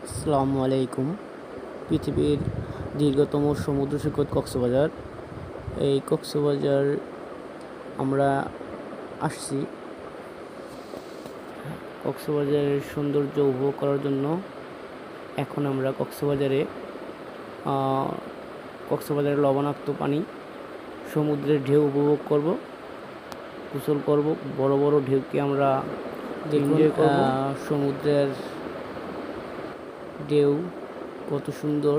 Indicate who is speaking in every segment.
Speaker 1: আসসালামু আলাইকুম। পৃথিবীর দীর্ঘতম সমুদ্র সৈকত কক্সবাজার। এই কক্সবাজার আমরা আসছি কক্সবাজারের সৌন্দর্য উপভোগ করার জন্য। এখন আমরা কক্সবাজারের লবণাক্ত পানি, সমুদ্রের ঢেউ উপভোগ করব, গোসল করব। বড় বড় ঢেউকে আমরা এনজয় করব। সমুদ্রের ঢেউ কত সুন্দর।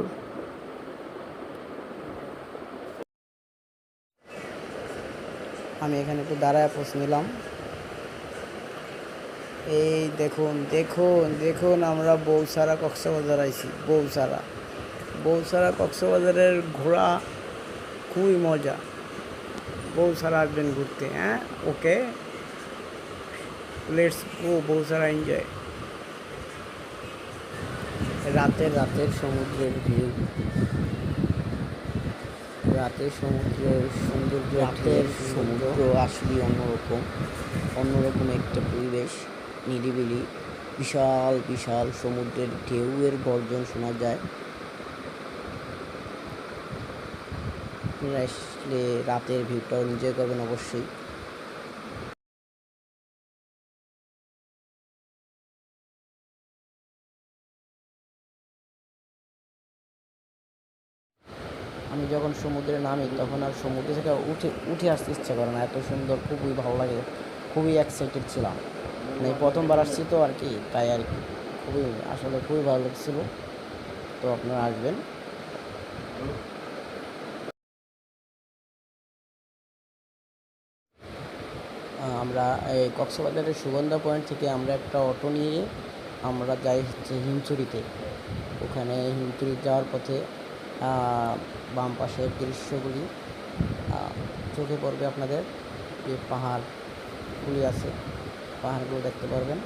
Speaker 1: আমি এখানে একটু দাঁড়ায় পোজ নিলাম। এই দেখুন দেখুন দেখুন, আমরা বউসারা কক্সবাজার আইছি। বউসারা কক্সবাজারের ঘোরা খুবই মজা। বউসারা আসবেন ঘুরতে। ওকে, লেটস গো বউসারা এনজয়। রাতের সমুদ্রের ভিউ, রাতের সমুদ্রের সৌন্দর্য, সমুদ্র আসলে অন্যরকম একটা পরিবেশ। নিরিবিলি, বিশাল বিশাল সমুদ্রের ঢেউয়ের গর্জন শোনা যায়। আপনারা আসলে রাতের ভিউটাও এনজয় করবেন অবশ্যই। আমি যখন সমুদ্রে নামি তখন আর সমুদ্র থেকে উঠে আসতে ইচ্ছা করে না, এত সুন্দর, খুবই ভালো লাগে, খুবই এক্সাইটেড ছিলাম। মানে প্রথমবার আসছি তো আর কি, তাই আর কি খুবই ভালো লাগছিল। তো আপনারা আসবেন। আমরা এই কক্সবাজারের সুগন্ধা পয়েন্ট থেকে আমরা একটা অটো নিয়ে আমরা যাই হচ্ছে হিমছড়িতে। ওখানে হিমছড়ি যাওয়ার পথে বাম পাশের দৃশ্যগুলি চোখে পড়বে আপনাদের। যে পাহাড়গুলি আছে, পাহাড়গুলো দেখতে পারবেন।